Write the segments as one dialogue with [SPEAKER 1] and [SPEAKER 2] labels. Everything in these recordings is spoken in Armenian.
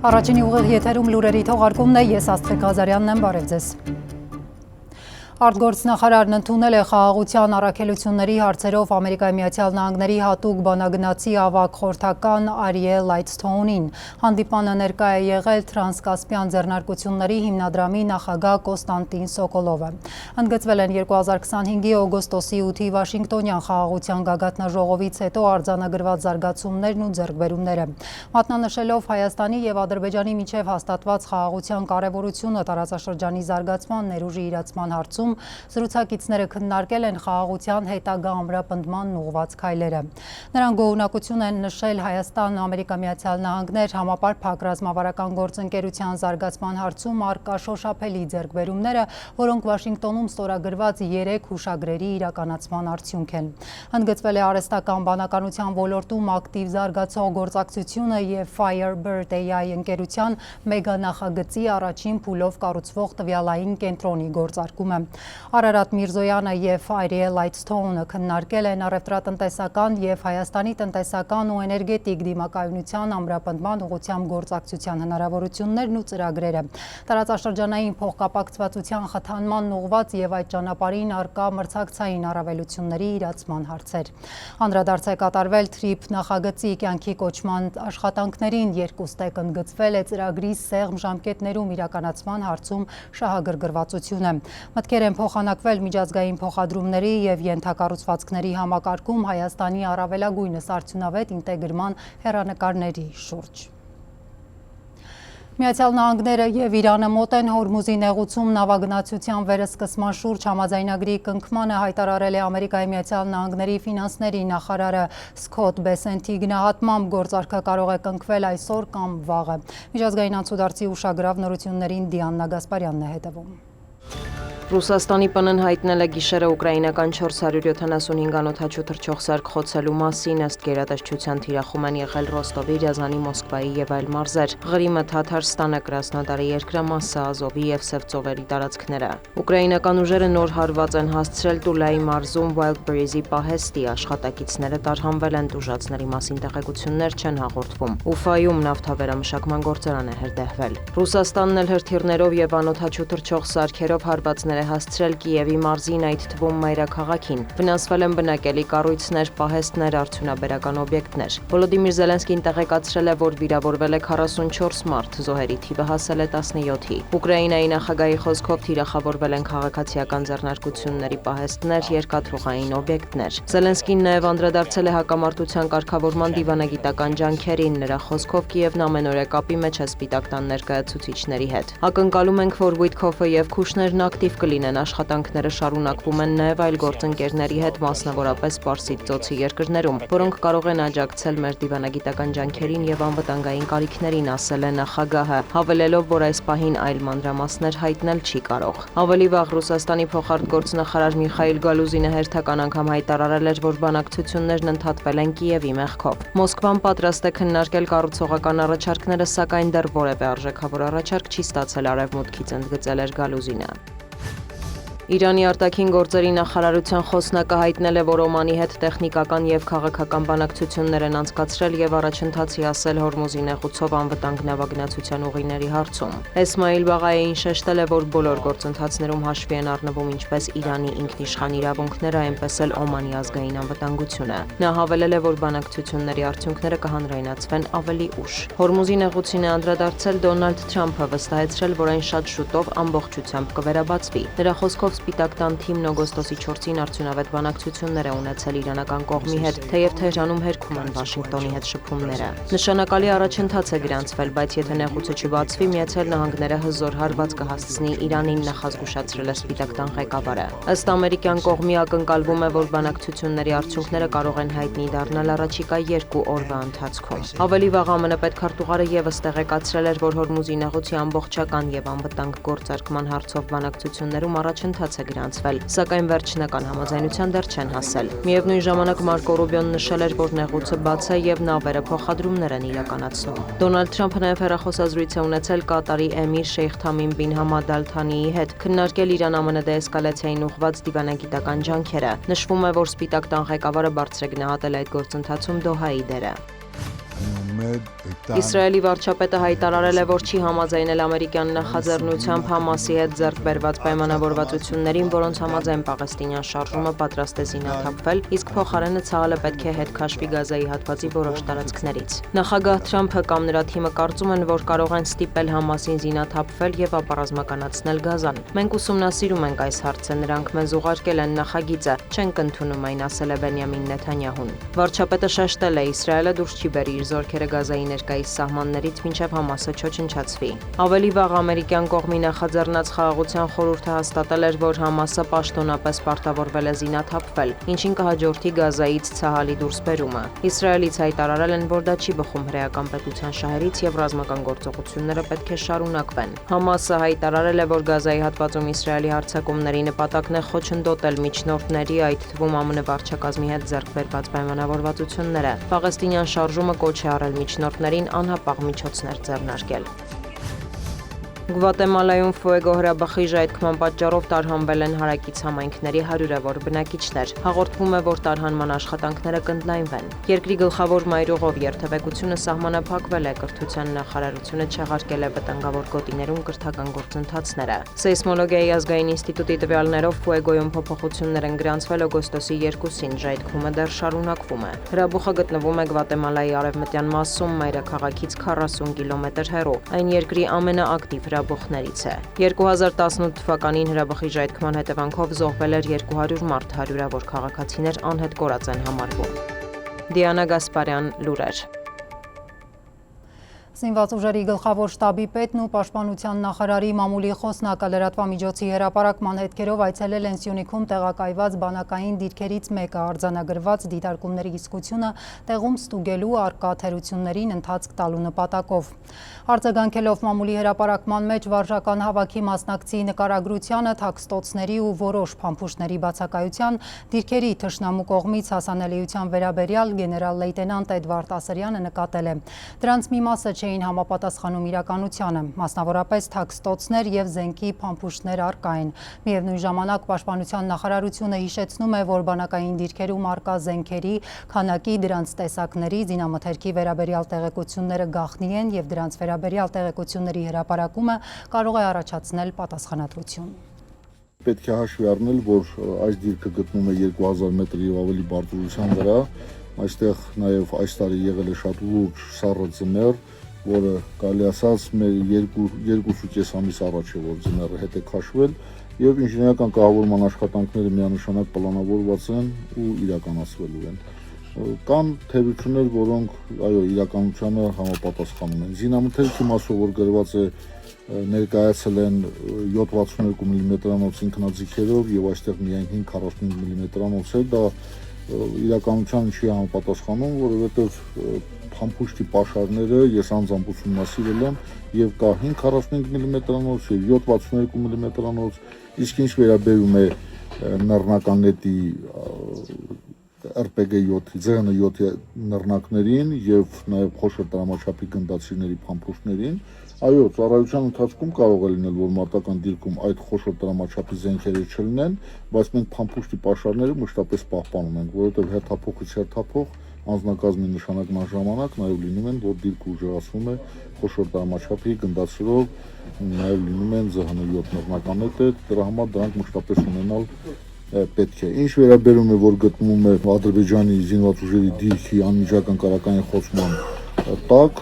[SPEAKER 1] Առաջինի ուղիղ եթերում լուրերի թողարկումն է, ես Աստղիկ Ղազարյանն եմ, բարև ձեզ։ Արտգործնախարարն ընդունել է խաղաղության առաքելությունների հարցերով Ամերիկայի Միացյալ Նահանգների հատուկ բանագնացի ավագ խորհրդական Արիել Լայթսթոունին։ Հանդիպանը ներկա է եղել Տրանսկասպյան ձեռնարկությունների հիմնադրամի նախագահ Կոստանտին Սոկոլովը։ Ընդգծվել են 2025-ի օգոստոսի 8-ի Վաշինգտոնյան խաղաղության գագաթնաժողովից հետո արձանագրված զարգացումներն ու ձեռքբերումները։ Մատնանշելով Հայաստանի և Ադրբեջանի միջև հաստատված խաղաղության կարևորությունը տարածաշրջանի զարգացման ներուժի իրացման հարցում զրուցակիցները քննարկել են խաղաղության հետագա ամրապնդման ուղղված քայլերը։ Նրանք գոհունակություն են նշել Հայաստան, Ամերիկա Միացյալ Նահանգներ համապարփակ ռազմավարական գործընկերության զարգացման հարցում առկա շոշափելի ձեռքբերումները, որոնք Վաշինգտոնում ստորագրված 3 հուշագրերի իրականացման արդյունք են։ Ընդգծվել է արհեստական բանականության ոլորտում ակտիվ զարգացող գործակցությունը և Firebird AI ընկերության մեգանախագծի առաջին փուլով կառուցվող տվյալային կենտրոնի գործարկումը։ Արարատ Միրզոյանը և Արիել Լայթսթոունը քննարկել են առևտրատնտեսական և Հայաստանի տնտեսական ու էներգետիկ դիմակայունության ամրապնդման ուղղությամբ գործակցության հնարավորություններն ու ծրագրերը, տարածաշրջանային փոխկապակցվածության խթանման ուղղված և այդ ճանապարհին առկա մրցակցային առավելությունների իրացման հարցեր։ Անդրադարձ է կատարվել TRIP նախագծի կյանքի կոչման աշխատանքներին, երկուստեք ընդգծվել է ծրագրի սեղմ ժամկետներում իրականացման հարցում շահագրգռվածությունը։ Մտքեր են փոխանակվել միջազգային փոխադրումների և ենթակառուցվածքների համակարգում Հայաստանի առավելագույնս արդյունավետ ինտեգրման հեռանկարների շուրջ։ Միացյալ Նահանգները և Իրանը մոտ են Հորմուզի նեղուցում նավագնացության վերսկսման շուրջ համաձայնագրի կնքմանը հայտարարել է Ամերիկայի Միացյալ Նահանգների ֆինանսների նախարարը Սքոթ Բեսենթի գնահատմամբ գործարքը կարող է կնքվել այսօր կամ վաղը։ Միջազգային անցուդարձի ուշագրավ նորություններին Դիանա Գասպարյանն է հետևում։
[SPEAKER 2] Ռուսաստանի ՊՆ-ն հայտնել է գիշերը ուկրաինական 475 անօդաչու թռչող սարք խոցելու մասին, ըստ գերատեսչության թիրախում են եղել Ռոստովի, Ռիազանի, Մոսկվայի և այլ մարզեր, Ղրիմը, Թաթարստանը, Կրասնոդարի երկրամասը, Ազովի և Սև ծովերի տարածքները։ Ուկրաինական ուժերը նոր հարված են հասցրել Տուլայի մարզում Wildberries-ի պահեստի, աշխատակիցները տարհանվել են, տուժածների մասին տեղեկություններ չեն հաղորդվում։ Ուֆայում նավթավերամշակման գործարան է հրդեհվել։ Ռուսաստանն էլ հրթիռներով և անօդաչու թռչող սարքերով հարվածներ է հասցրել Կիևի մարզին, այդ թվում մայրաքաղաքին։ Վնասվել են բնակելի կառույցներ, պահեստներ, արդյունաբերական օբյեկտներ։ Վոլոդիմիր Զելենսկին տեղեկացրել է, որ վիրավորվել է 44 մարդ, զոհերի թիվը հասել է 17-ի։ Ուկրաինայի նախագահի խոսքով թիրախավորվել են քաղաքացիական ձեռնարկությունների պահեստներ, երկաթուղային օբյեկտներ։ Զելենսկին նաև անդրադարձել է հակամարտության կարգավորման դիվանագիտական ջանքերին։ Նրա խոսքով Կիևն ամենօրյա կապի մեջ է Սպիտակ տան ներկայացուցիչների հետ։ Ակնկալում ենք, որ Վիտքոֆը և Քուշներն ակտիվ կլինեն, աշխատանքները շարունակվում են նաև այլ գործընկերների հետ, մասնավորապես Պարսից ծոցի երկրներում, որոնք կարող են աջակցել մեր դիվանագիտական ջանքերին և անվտանգային կարիքներին, ասել է նախագահը, հավելելով, որ այս պահին այլ մանրամասներ հայտնել չի կարող։ Ավելի վաղ Ռուսաստանի փոխարտգործնախարար Միխայիլ Գալուզինը հերթական անգամ հայտարարել էր, որ բանակցություններն ընդհատվել են Կիևի մեղքով։ Մոսկվան պատրաստ է քննարկել կառուցողական առաջարկները, սակայն դեռ որևէ արժեքավոր առաջարկ չի ստացել Արևմուտքից, ընդգծել էր Գալուզինը։ Իրանի արտաքին գործերի նախարարության խոսնակը հայտնել է, որ Օմանի հետ տեխնիկական և քաղաքական բանակցություններ են անցկացրել և առաջընթացի ասել Հորմուզի նեղուցով անվտանգ նավագնացության ուղիների հարցում։ Էսմայիլ Բաղայեին շեշտել է, որ բոլոր գործընթացներում հաշվի են առնվում ինչպես Իրանի ինքնիշխան իրավունքները, այնպես էլ Օմանի ազգային անվտանգությունը։ Նա հավելել է, որ բանակցությունների արդյունքները կհանրայնացվեն ավելի ուշ։ Հորմուզի նեղուցին է անդրադարձել Դոնալդ Թրամփը, վստահեցրել, որ այն շատ շուտով ամբողջությամբ կվերաբացվի։ Նրա խոսքով Սպիտակ տան թիմն օգոստոսի 4-ին արդյունավետ բանակցություններ է ունեցել իրանական կողմի հետ, թեև Թեհրանում հերքում են Վաշինգտոնի հետ շփումները։ Նշանակալի առաջընթաց է գրանցվել, բայց եթե նեղուցը չբացվի, Միացյալ Նահանգները հզոր հարված կհասցնի Իրանին, նախազգուշացրել է Սպիտակ տան ղեկավարը։ Ըստ ամերիկյան կողմի ակնկալվում է, որ բանակցությունների արդյունքները կարող են հայտնի դառնալ առաջիկա 2 օրվա ընթացքում։ Ավելի վաղ ԱՄՆ պետքարտուղարը ևս տեղեկացրել էր, որ Հորմուզի նեղուցի ամբողջական և անվտանգ գործարկման հարցով բանակցություններում առաջընթաց է գրանցվել, սակայն վերջնական համաձայնության դեռ չեն հասել։ Միևնույն ժամանակ Մարկո Ռուբիոն նշել էր, որ նեղուցը բաց է և նավերը փոխադրումներ են իրականացնում։ Դոնալդ Թրամփը նաև հեռախոսազրույց է ունեցել Կատարի էմիր Շեյխ Թամիմ բին Համադ Ալ Թանիի հետ, քննարկել Իրան-ԱՄՆ դեէսկալացիային ուղղված դիվանագիտական ջանքերը։ Նշվում է, որ Սպիտակ տան ղեկավարը բարձր է գնահատել այդ գործընթացում Դոհայի դերը։ Իսրայելի վարչապետը հայտարարել է, որ չի համաձայնել ամերիկյան նախաձեռնությամբ Համասի հետ ձեռք բերված պայմանավորվածություններին, որոնց համաձայն պաղեստինյան շարժումը պատրաստ է զինաթափվել, իսկ փոխարենը ցավալը պետք է հետ քաշվի Գազայի հատվածի որոշ տարածքներից։ Նախագահ Թրամփը կամ նրա թիմը կարծում են, որ կարող են ստիպել Համասին զինաթափվել եւ ապառազմականացնել Գազան։ Մենք ուսումնասիրում ենք այս հարցը, նրանք մեզ ուղարկել են նախագիծը, չենք ընդունում այն, ասել է Բենյամին Նեթանյահուն։ Վարչապետը շեշտել է, Իսրայելը դուրս չի բերի իր զորքերը Գազայի ներկայիս սահմաններից, մինչև Համասը չոչնչացվի։ Ավելի վաղ ամերիկյան կողմի նախաձեռնած խաղաղության խորհուրդը հաստատել էր, որ Համասը պաշտոնապես պարտավորվել է զինաթափվել, ինչին կհաջորդի Գազայից ցահալի դուրսբերումը։ Իսրայելից հայտարարել են, որ դա չի բխում հրեական պետության շահերից եւ ռազմական գործողությունները պետք է շարունակվեն։ Համասը հայտարարել է, որ Գազայի հատվածում Իսրայելի հարձակումների նպատակն է խոչընդոտել միջնորդների, այդ թվում ԱՄՆ վարչակազմի հետ ձեռք բերված պայմանավորվածությունները։ Պաղեստինյան շարժումը կոչ է առել միջնորդներին անհապաղ միջոցներ ձեռնարկել։ Գվատեմալայում Ֆուեգո հրաբխի ժայթքման պատճառով տարհանվել են հարակից համայնքների հարյուրավոր բնակիչներ։ Հաղորդվում է, որ տարհանման աշխատանքները կընդլայնվեն։ Երկրի գլխավոր մայրուղով երթևեկությունը սահմանափակվել է, կրթության նախարարությունը չեղարկել է վտանգավոր գոտիներում կրթական գործընթացները։ Սեյսմոլոգիայի ազգային ինստիտուտի տվյալներով Ֆուեգոյում փոփոխություններ են գրանցվել օգոստոսի 2-ին, ժայթքումը դեռ շարունակվում է։ Հրաբուխը գտնվում է Գվատեմալայի արևմտյան մասում, մայրաքաղաքից 40 կիլոմետր հեռու։ Այն երկրի ամենաակտիվ հրաբուխներից է։ 2018 թվականին հրաբխի ժայթքման հետևանքով զոհվել էր 200 մարդ, հարյուրավոր քաղաքացիներ անհետ կորած են համարվում։ Դիանա Գասպարյան, լուրեր։
[SPEAKER 1] Զինված ուժերի գլխավոր շտաբի պետն ու պաշտպանության նախարարի մամուլի խոսնակը լրատվամիջոցի հրապարակման հետքերով այցելել են Սյունիքում տեղակայված բանակային դիրքերից մեկը, արձանագրված դիտարկումների իսկությունը տեղում ստուգելու առկա թերություններին ընթացք տալու նպատակով։ Արձագանքելով մամուլի հրապարակման մեջ վարժական հավաքի մասնակցի նկարագրությանը, թաքստոցների ու որոշ փամփուշտների բացակայության, դիրքերի թշնամու կողմից հասանելիության վերաբերյալ գեներալ լեյտենանտ Էդվարդ Ասրյանը նկատել է։ Դրանց մի մասը չէին համապատասխանում իրականությանը, մասնավորապես թաքստոցներ եւ զենքի փամփուշտներ առկա են։ Միևնույն ժամանակ պաշտպանության նախարարությունը հիշեցնում է, որ բանակային դիրքերում առկա զենքերի, քանակի, դրանց տեսակների, զինամթերքի վերաբերյալ տեղեկությունները գաղտնի են եւ դրանց վերաբերյալ տեղեկությունների հրապարակումը կարող է առաջացնել պատասխանատվություն։
[SPEAKER 3] Պետք է հաշվի առնել, որ այս դիրքը գտնվում է 2000 մետրի եւ ավելի բարձրության վրա։ Այստեղ նաեւ այս տարի եղել է շատ լուրջ սառը ձմեռ, որը կարելի ասած մեր 2.5 ամիս առաջ է, որ ձմեռը հետ է քաշվել եւ ինժեներական կահավորման աշխատանքները միանշանակ պլանավորված են ու իրականացվելու են։ Կան թերություններ, որոնք այո իրականությանը համապատասխանում են։ Զինամթերքի մասով, որ գրված է, ներկայացել են 7.62 մմ ինքնաձիգերով եւ այստեղ միայն 5.45 մմ է, դա իրականության չի համապատասխանում, որովհետեւ փամփուշտի պաշարները ես անձամբ ուսումնասիրել եմ եւ կա 5.45 մմ-անոց եւ 7.62 մմ-անոց, իսկ ինչ վերաբերում է նռնականետի RPG-7-ի, ZN-7-ի նռնակներին եւ նաեւ խոշոր տրամաչափի գնդացիրների փամփուշտներին, այո, ծառայության ընթացքում կարող է լինել, որ մարտական դիրքում այդ խոշոր տրամաչափի զենքերը չլինեն, բայց մենք փամփուշտի պաշարները մշտապես պահպանում ենք, որովհետեւ հերթափոխից հերթափոխ անձնակազմի նշանակման ժամանակ նաեւ լինում են, որ դիրքը ուժեղացվում է խոշոր տրամաչափի գնդացիրով, նաեւ լինում են ZN-7 նռնականետը, դրա համար դրանք մշտապես ունենալ պետք է։ Ինչ վերաբերում է, որ գտնվում է Ադրբեջանի զինված ուժերի դիրքի անմիջական կարակային խոցման տակ,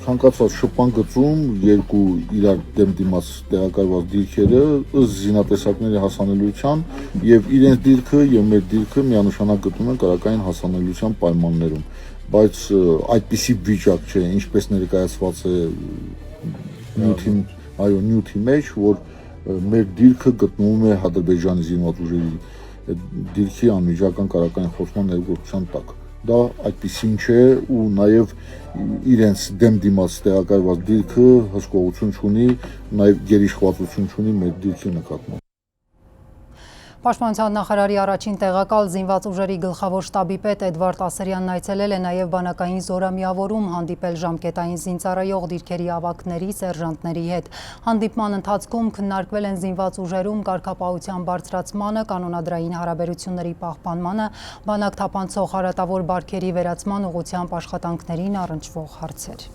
[SPEAKER 3] ցանկացած շփման գծում երկու իրար դեմ դիմաց տեղակայված դիրքերը ըստ զինատեսակների հասանելիության եւ իրենց դիրքը եւ մեր դիրքը միանշանակ գտնվում են կարակային հասանելիության պայմաններում, բայց այդպիսի վիճակ չէ, ինչպես ներկայացված է նյութի մեջ, որ մեր դիրքը գտնվում է Ադրբեջանի զինված ուժերի դիրքի անմիջական կարակային խոցման ներգործության տակ։ Դա այդպիսին չէ ու նաև իրենց դեմ դիմաց տեղակայված դիրքը հսկողություն չունի, նաև գերիշխվածություն չունի մեր դիրքի նկատմամբ։
[SPEAKER 1] Պաշտպանության նախարարի առաջին տեղակալ զինված ուժերի գլխավոր շտաբի պետ Էդվարդ Ասրյանն այցելել է նաև բանակային զորամիավորում հանդիպել ժամկետային զինծառայող դիրքերի ավագների, սերժանտների հետ։ Հանդիպման ընթացքում քննարկվել են զինված ուժերում կարգապահության բարձրացմանը, կանոնադրային հարաբերությունների պահպանմանը, բանակ թափանցող հարատավոր բարքերի վերացման ուղղությամբ աշխատանքներին առնչվող հարցեր։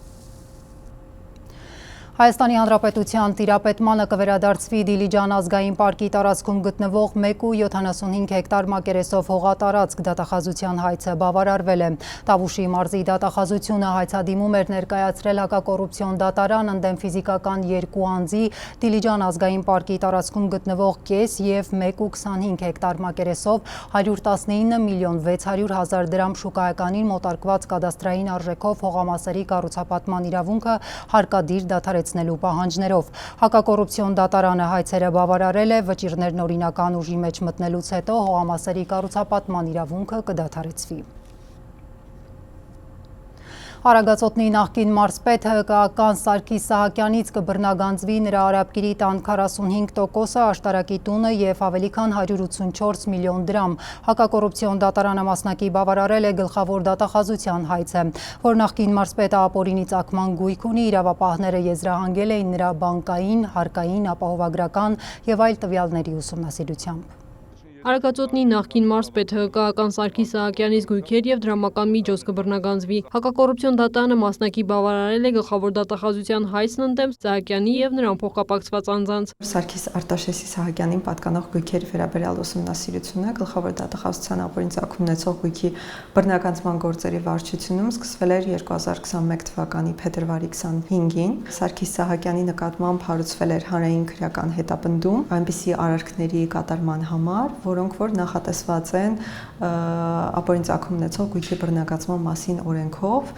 [SPEAKER 1] Հայաստանի Հանրապետության տիրապետմանը կվերադարձվի Դիլիջան ազգային պարկի տարածքում գտնվող 1,75 հեկտար մակերեսով հողատարածք, դատախազության հայցը բավարարվել է։ Տավուշի մարզի դատախազությունը հայցադիմում էր ներկայացրել հակակոռուպցիոն դատարան ընդդեմ ֆիզիկական 2 անձի Դիլիջան ազգային պարկի տարածքում գտնվող կես և 1,25 հեկտար մակերեսով 119 միլիոն 600 հազար դրամ շուկայականին մոտարկված կադաստրային արժեքով հողամասերի կառուցապատման իրավունքը հարկադիր դադարեցնել պահանջներով։ Հակակոռուպցիոն դատարանը հայցերը բավարարել է, վճիռներն օրինական ուժի մեջ մտնելուց հետո հողամասերի կառուցապատման իրավունքը կդադարեցվի։ Արագածոտնի նախկին մարզպետ ՀԿ-ական Սարգիս Սահակյանից կբռնագանձվի նրա արաբկիրի տան 45%-ը, աշտարակի տունը և ավելի քան 184 միլիոն դրամ։ Հակակոռուպցիոն դատարանը մասնակի բավարարել է գլխավոր դատախազության հայցը, որ նախկին մարզպետը ապօրինի ծագման գույք ունի, իրավապահները եզրահանգել էին նրա բանկային, հարկային, ապահովագրական և այլ տվյալների ուսումնասիրությամբ։
[SPEAKER 4] Արագածոտնի նախկին մարզպետ ՀԿ-ական Սարգիս Սահակյանից գույքեր և դրամական միջոց կբռնագանձվի։ Հակակոռուպցիոն դատարանը մասնակի բավարարել է գլխավոր դատախազության հայցն ընդդեմ Սահակյանի և նրան փոխկապակցված անձանց։
[SPEAKER 5] Սարգիս Արտաշեսի Սահակյանին պատկանող գույքերի վերաբերյալ ուսումնասիրությունը գլխավոր դատախազության ապօրինի ծագում ունեցող գույքի բռնագանձման գործերի վարչությունում սկսվել էր 2021 թվականի փետրվարի 25-ին։ Սարգիս Սահակյանի նկատմամբ հարուցվել էր հանրային քրեական հետապնդում այնպիսի արարքների կատարման համար, որոնք որ նախատեսված են ապօրինի ծագում ունեցող գույքի բռնագանձման մասին օրենքով,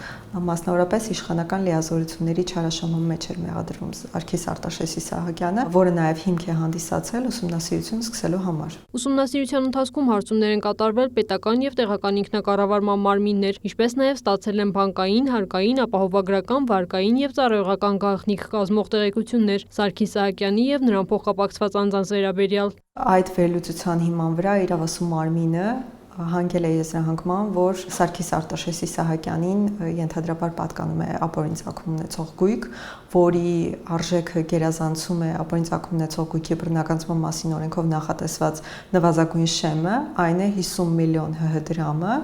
[SPEAKER 5] մասնավորապես իշխանական լիազորությունների չարաշահման մեջ էր մեղադրվում Սարգիս Արտաշեսի Սահակյանը, որը նաև հիմք է հանդիսացել ուսումնասիրություն սկսելու համար։
[SPEAKER 4] Ուսումնասիրության ընթացքում հարցումներ են կատարվել պետական և տեղական ինքնակառավարման մարմիններ, ինչպես նաև ստացել են բանկային, հարկային, ապահովագրական, վարկային և ծառայողական գաղտնիք կազմող տեղեկություններ Սարգիս Սահակյանի և նրան փոխկապակցված անձանց վերաբերյալ։
[SPEAKER 5] Այդ վերլուծության հիման վրա իրավասու մարմինը հանգել է եզրահանգման, որ Սարգիս Արտաշեսի Սահակյանին ենթադրաբար պատկանում է ապօրինի ծագում ունեցող գույք, որի արժեքը գերազանցում է ապօրինի ծագում ունեցող գույքի բռնագանձման մասին օրենքով նախատեսված նվազագույն շեմը, այն է 50 միլիոն ՀՀ դրամը,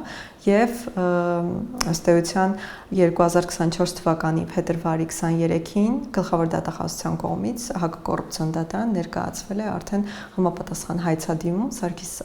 [SPEAKER 5] և ըստ էության 2024 թվականի փետրվարի 23-ին գլխավոր դատախազության կողմից հակակոռուպցիոն դատարան ներկայացվել է արդեն համապատասխան հայցադիմում Սարգիս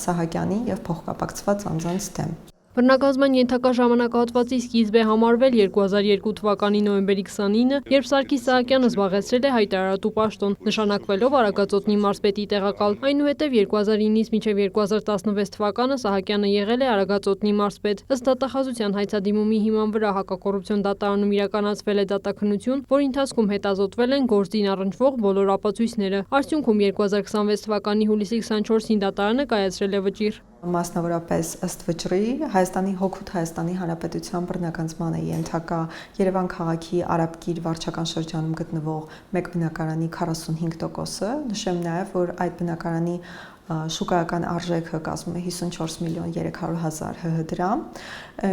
[SPEAKER 5] Սահակյանի և փոխկապակցված անձանց դեմ։
[SPEAKER 4] Բռնագանձման ենթակա ժամանակահատվածի սկիզբ է համարվել 2002 թվականի նոյեմբերի 29-ը, երբ Սարգիս Սահակյանը զբաղեցրել է հայտարարատու պաշտոն, նշանակվելով Արագածոտնի մարզպետի տեղակալ։ Այնուհետև 2009-ից մինչև 2016 թվականը Սահակյանը եղել է Արագածոտնի մարզպետ։ Ըստ դատախազության հայցադիմումի հիման վրա հակակոռուպցիոն դատարանում իրականացվել է դատաքննություն, որի ընթացքում հետազոտվել են գործին առնչվող բոլոր ապացույցները։ Արդյունքում 2026 թվականի հուլիսի 24-ին դատարանը կայացրել է վճիռ։
[SPEAKER 5] Մասնավորապես ըստ վճռի հօգուտ Հայաստանի Հանրապետության բռնագանձման է ենթակա Երևան քաղաքի Արաբկիր վարչական շրջանում գտնվող մեկ բնակարանի 45%-ը, նշեմ նաև, որ այդ բնակարանի շուկայական արժեքը կազմում է 54 միլիոն 300 հազար ՀՀ դրամ,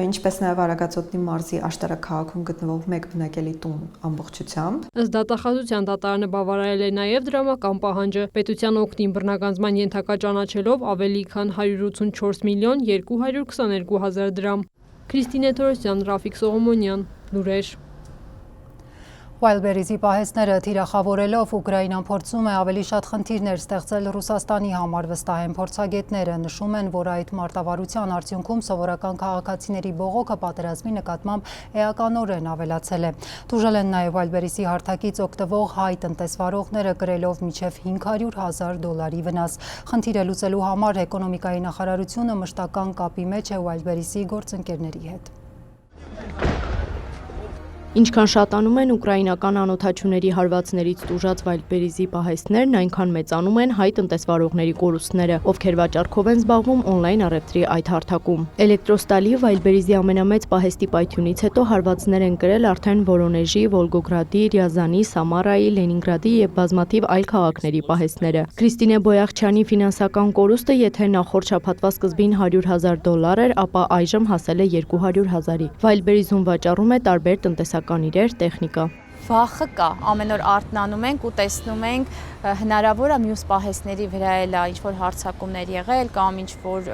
[SPEAKER 5] ինչպես նաև Արագածոտնի մարզի Աշտարակ քաղաքում գտնվող մեկ բնակելի տուն ամբողջությամբ։
[SPEAKER 4] Ըստ դատախազության դատարանը բավարարել է նաև դրամական պահանջը, պետության օգտին բռնագանձման ենթակա ճանաչելով ավելի քան 184 միլիոն 222 հազար դրամ։ Քրիստինե Թորոսյան, Ռաֆիկ Սողոմոնյան, լուրեր։
[SPEAKER 1] Wildberries-ի պահեստները թիրախավորելով Ուկրաինան փորձում է ավելի շատ խնդիրներ ստեղծել Ռուսաստանի համար, վստահ են փորձագետները, նշում են, որ այդ մարտավարության արդյունքում սովորական քաղաքացիների բողոքը պատերազմի նկատմամբ էականորեն ավելացել է։ Տուժել են նաև Wildberries-ի հարթակից օգտվող հայ տնտեսվարողները, կրելով մինչև $500,000 վնաս։ Խնդիրը լուծելու համար էկոնոմիկայի նախարարությունը մշտական կապի մեջ է Wildberries-ի գործընկերների հետ։
[SPEAKER 4] Ինչքան շատանում են ուկրաինական անօթաչուների հարվածներից տուժած Վայլդբերիզի պահեստներն, այնքան մեծանում են հայ տնտեսվարողների կորուստները, ովքեր վաճառքով են զբաղվում օնլայն առևտրի այդ հարթակում։ Էլեկտրոստալի Վայլդբերիզի ամենամեծ պահեստի պայթյունից հետո հարվածներ են կրել արդեն Վորոնեժի, Վոլգոգրադի, Ռիազանի, Սամարայի, Լենինգրադի եւ բազմաթիվ այլ քաղաքների պահեստները։ Քրիստինե Բոյախչյանի ֆինանսական կորուստը, եթե նախորդ շաբաթվա սկզբին $100,000 էր, ապա այժմ հասել է 200,000-ի։ Վայլդբերիզում վաճառում է տարբեր տնտեսական իրեր, տեխնիկա։
[SPEAKER 6] Վախը կա, ամեն օր արթնանում ենք ու տեսնում ենք հնարավոր է մյուս պահեստների վրա էլ ինչ-որ հարձակումներ եղել կամ ինչ-որ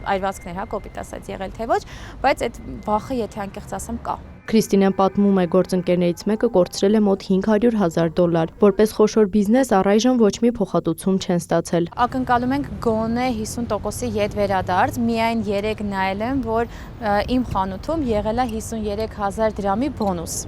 [SPEAKER 6] այրվածքներ, կոպիտ ասած եղել թե ոչ, բայց այդ վախը, եթե անկեղծ ասեմ, կա։
[SPEAKER 4] Քրիստինեն պատմում է, գործընկերներից մեկը կորցրել է մոտ $500,000, որպես խոշոր բիզնես առայժմ ոչ մի փոխհատուցում չեն ստացել։
[SPEAKER 6] Ակնկալում ենք գոնե 50%-ի ետ վերադարձ, միայն 3 նայել եմ, որ իմ խանութում եղել է 53,000 դրամի բոնուս։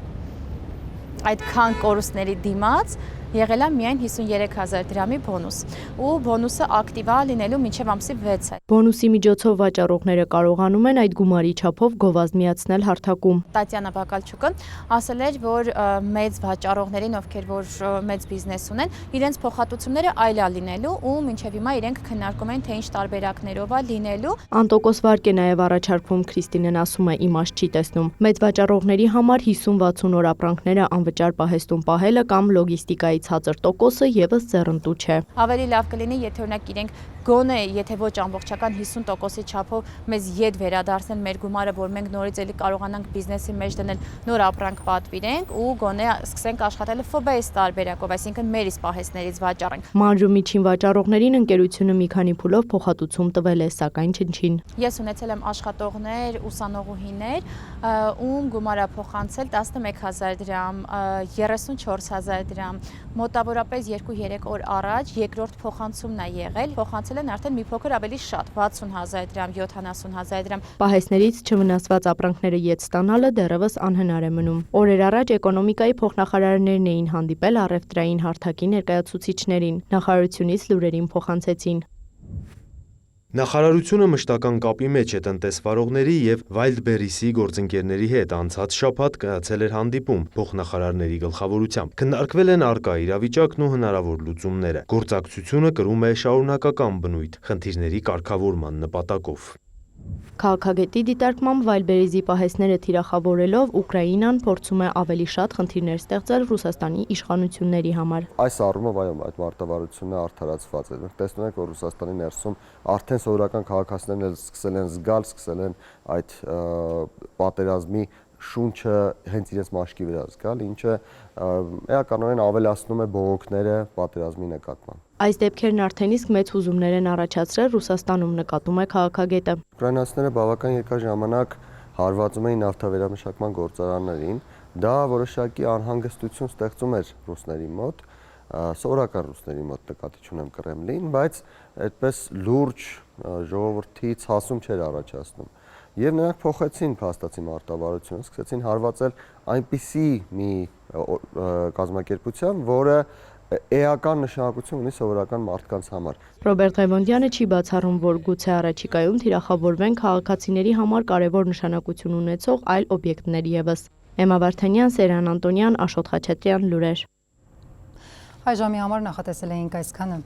[SPEAKER 6] Այդքան կորուստների դիմաց եղել է միայն 53,000 դրամի բոնուս ու բոնուսը ակտիվ է լինելու մինչև ամսի 6-ը։
[SPEAKER 4] Բոնուսի միջոցով վաճառողները կարողանում են այդ գումարի չափով գովազդ միացնել հարթակում։
[SPEAKER 6] Տատյանա Բակալչուկը ասել էր, որ մեծ վաճառողներին, ովքեր որ մեծ բիզնես ունեն, իրենց փոխհատուցումները այլ է լինելու ու մինչև հիմա իրենք քննարկում են, թե ինչ տարբերակներով է լինելու։
[SPEAKER 4] Անտոկոս վարկ է նաև առաջարկվում, Քրիստինեն ասում է, իմաստ չի տեսնում։ Մեծ վաճառողների համար 50-60 օր ապրանքները անվճար պահեստում պահելը կամ լոգիստիկայի ցածր տոկոսը եւս ձեռնտու չէ։
[SPEAKER 6] Ավելի լավ կլինի, եթե օրինակ իրենք գոնե, եթե ոչ ամբողջական 50%-ի չափով մեզ ետ վերադարձնել մեր գումարը, որ մենք նորից էլի կարողանանք բիզնեսի մեջ դնել, նոր ապրանք պատվիրենք ու գոնե սկսենք աշխատել FOB-ից տարբերակով, այսինքն մեր իսկ պահեստներից վաճառենք։
[SPEAKER 4] Մանրու միջին վաճառողներին ընկերությունը մի քանի փուլով փոխհատուցում տվել է, սակայն չնչին։
[SPEAKER 6] Ես ունեցել եմ աշխատողներ, ուսանողուհիներ, ում գումարը փոխանցել 11,000 դրամ, 34,000 դրամ, մոտավորապես 2-3 օր առաջ երկրորդ փոխանցումն է եղել, փոխանցել են արդեն մի փոքր ավելի շատ, 60,000 դրամ, 70,000 դրամ։
[SPEAKER 4] Պահեստներից չվնասված ապրանքները ետ ստանալը դեռևս անհնար է մնում։ Օրեր առաջ էկոնոմիկայի փոխնախարարներն էին հանդիպել առևտրային հարթակի ներկայացուցիչներին, նախարարությունից լուրերին փոխանցեցին։
[SPEAKER 7] Նախարարությունը մշտական կապի մեջ է տնտեսվարողների եւ Վայլդբերիսի գործընկերների հետ անցած շաբաթ կայացել էր հանդիպում փոխնախարարների գլխավորությամբ։ Քննարկվել են առկա իրավիճակն ու հնարավոր լուծումները։ Գործակցությունը կրում է շարունակական բնույթ խնդիրների կարգավորման նպատակով։
[SPEAKER 4] Քաղաքագետի դիտարկմամբ Վայլդբերիզի պահեստները թիրախավորելով Ուկրաինան փորձում է ավելի շատ խնդիրներ ստեղծել Ռուսաստանի իշխանությունների համար։
[SPEAKER 8] Այս առումով այո, այդ մարտավարությունը արդարացված է։ Տեսնում ենք, որ Ռուսաստանի ներսում արդեն սովորական քաղաքացիներն սկսել են զգալ, սկսել են այդ պատերազմի շունչը հենց իրենց մաշկի վրա զգալ, ինչը էականորեն ավելացնում է բողոքները պատերազմի նկատմամբ։
[SPEAKER 4] Այս դեպքերն արդեն իսկ մեծ հուզումներ են առաջացրել Ռուսաստանում, նկատում է քաղաքագետը։
[SPEAKER 8] Ուկրաինացիները բավական երկար ժամանակ հարվածում էին նավթավերամշակման գործարաններին, դա որոշակի անհանգստություն ստեղծում էր ռուսների մոտ, սովորական ռուսների մոտ նկատի չունեմ Կրեմլին, բայց այդպես լուրջ ժողովրդի ցասում չէր առաջացնում։ Եվ նրանք փոխեցին փաստացի մարտավարությունը, սկսեցին հարվածել այնպիսի մի կազմակերպության, որը էական նշանակություն ունի սովորական մարդկանց համար։
[SPEAKER 4] Ռոբերտ Ղևոնդյանը չի բացառում, որ գուցե առաջիկայում թիրախավորվեն քաղաքացիների համար կարևոր նշանակություն ունեցող այլ օբյեկտներ ևս։ Էմմա Վարդանյան, Սերան Անտոնյան, Աշոտ Խաչատրյան, լուրեր։
[SPEAKER 1] Այժմի համար նախատեսել էինք այսքանը։